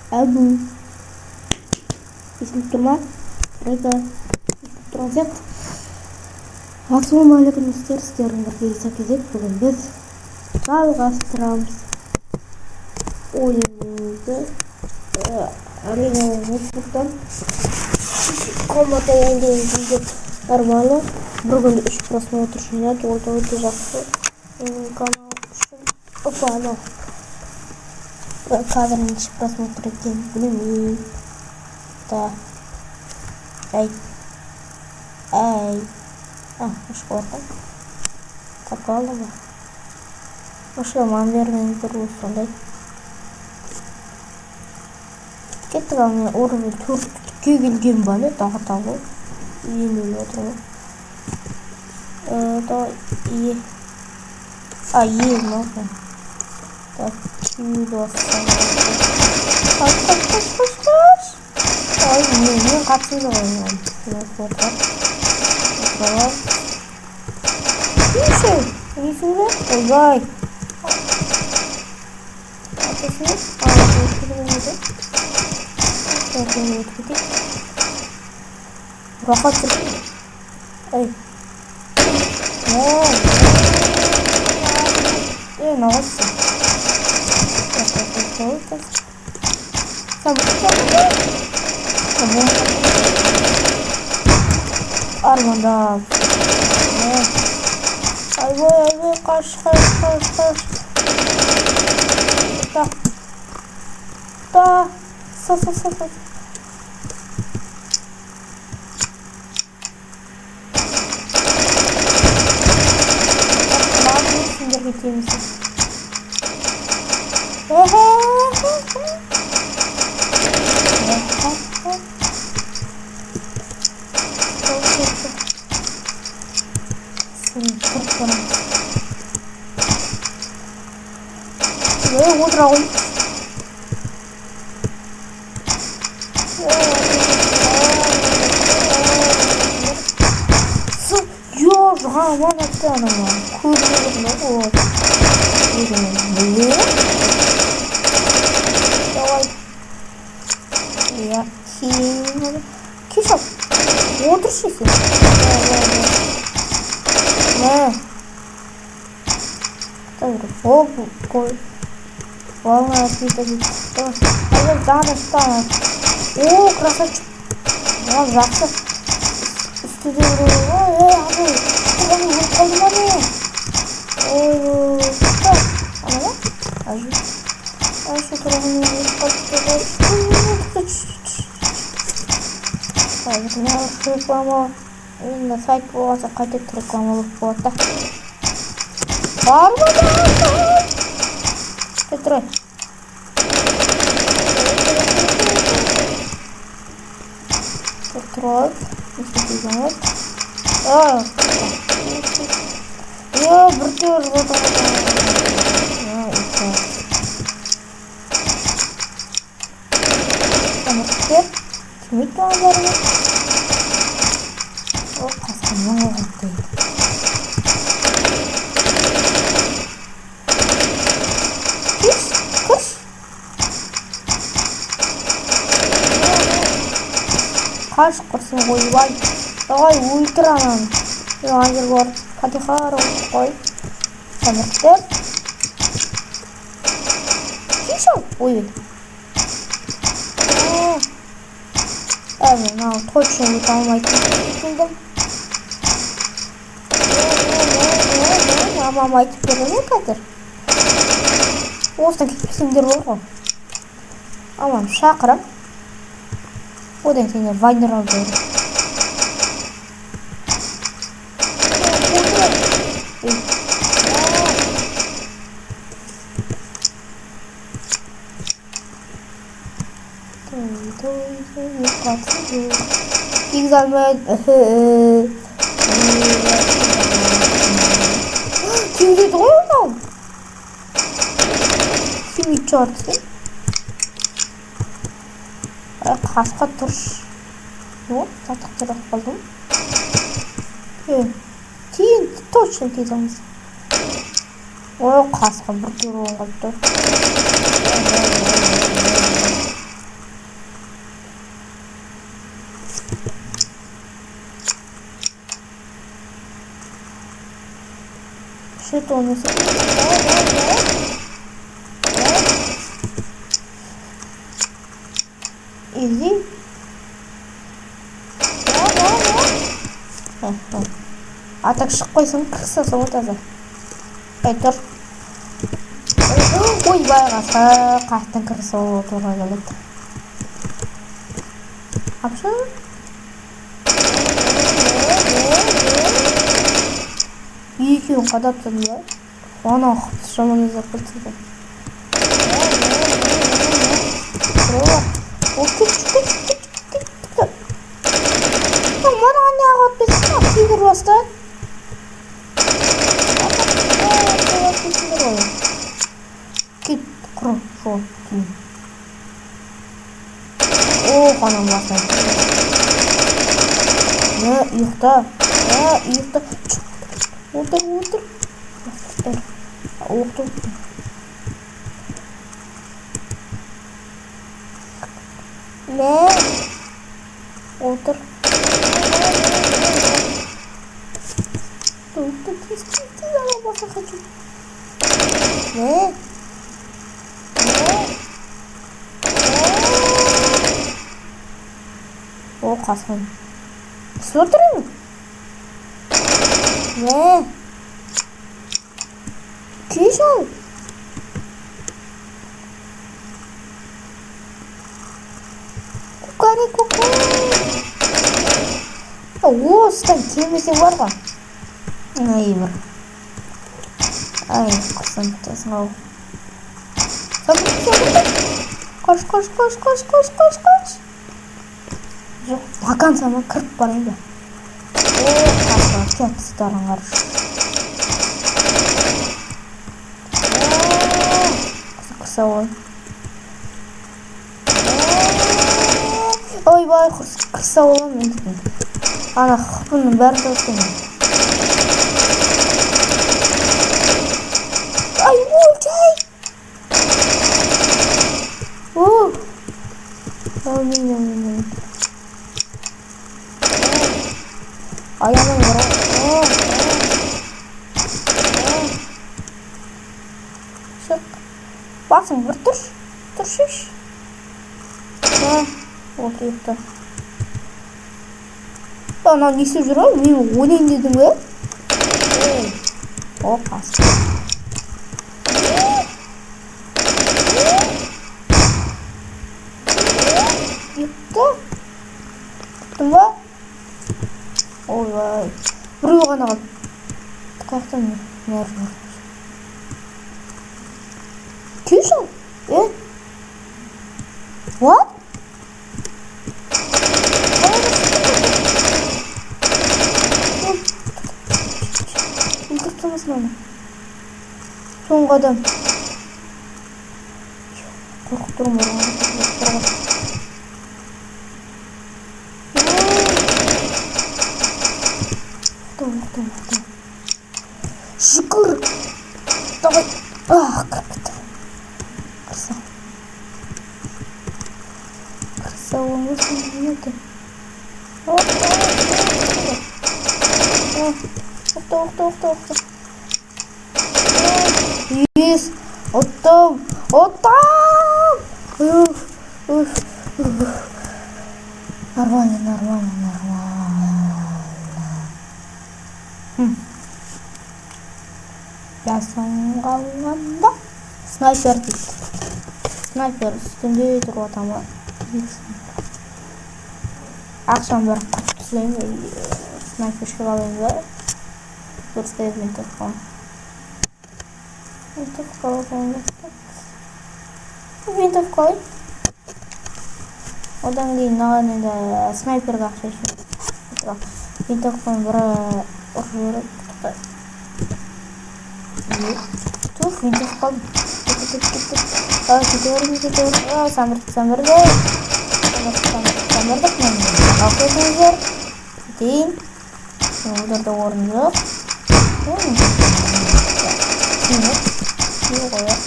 Әбу. Естіліп тұр ма? Река. Естіліп тұрған сияқты. Ассалаумағалейкум сіздердің бірге Иса Кезек. Бүгін біз жалғастырамыз ойынымызды. Әрине Фейсбуктан комната енгізілді нормально. Бір күнде 3 просмотр жинады, ол да өте жақсы канал үшін. Опа, анау қазір неше просмотр екенін білмеймін. Әй. Үш қорқын. Тапалы ба? Ошы ман берген көру сондай. Кеттік ал мен орын 4-ке келген ба не? Тағы табыл. Енуін отырмын. Давай, е. Е, мақын. Так, күйді басқан. Қаш. Ай, мен қатсызды қойман. Отырар. Несің бе? Ойбай. Атысыңыз? Өткізіп. Рақат жүрді. Ай. Нағасы. Армандап. Айбой, қаш. Са. Кетеміз. Отыра ғой. Жаған атты анама. Көрмегім ғой. Давай. Кешап. Отыршы сен. Қой. Волна отбита. Қазір жаңа. О, красавчик. Жақсы. Үстіде ой, қалды ма не? Ой, ана ма? Ашу тұрғын реклама. Енді сайт болғанса қайтып рекламалық болады да. Бар ма да? Тұрай. Тұрай. Біртер Самыртер Кемет бағаларына Ол қасқан мұңы ғатты Күш Қаш құрсын қойбай Давай өлтір ананы Аңгер бар Фатихар қой Самыртер Кешал Ой Мынау точно өте алмайтын келдім. Мамам айтып берді ме қазір? Осыдан кетпесеңдер бол ғой. Аман шақырам. Одан сендер вайнер алып бер. Examen. Kimdi doğru? Kim içerisi? Қасқа тұрш. Вот, сатықтырақ қалдым. Кейін точно кетеміз. Ой, қасқа бір түрі оңғалып тұр. Сөйт онысы. Изи. Атак шығып қойсың, қырса соғытады. Тұр. Ой, байғасы, қайттың кірісі ол отырға келеді. Апшы? Екеуін қадапсың ба? Оны құпсы жаман езіп қылсыды. Ол күт. Мана не ағат бесін, тегір басты. Кет, құры, жол, кейін. О, қанам басын. Ұйықта. Отыр. Оқты. Отыр. Тез ала баса хочу. О, қасым. Смотрим. Кешал. Кукари. О, стань, келмесе бар ға. Бір. Ай, қысым бітесің ау. Қош. Жоқ, бақан сама кіріп барайын ба. О, қасым, кәпсіздарын қарыш. Қырса ой. Ой, бай, қырса олам мен дейтін. Ана қыпының бәрі өткен. Ай, ой. Мен. Аямай бара. Шық. Басың бір тұршыш. Ол тұйықты. Анау несі жүр ой? Мен ойнайын дедім бе? О, қасым. Күттің ба? Ой, бай. Біреу ғана қал. Қаяқтан нәрі бар. Кеш ал? What? Үлкірттіңіз мені. Соңғы адам. Қорқып тұрмын орған. Шүкір. Давай. Кіріп кетті. Қырса оңызын жинады. Оқта. Ес. Оттам. Нормально. Ясың қалғанда снайпер дейді. Снайпер үстінде тұрып атам ба. Ақшам бір құрт түсілейін. Снайпер шық алайын ба. Көрістейді винтов қалын. Винтов қалайын. Одан кейін наған енді снайперға ақша үшін. Винтов қалын бір ұршы өріп. Тух, винтов қалды. Кетер. Самырды. Самырдық мен. Қақытыңыздар. Кетейін. Оларда орын жоқ. Не қояр.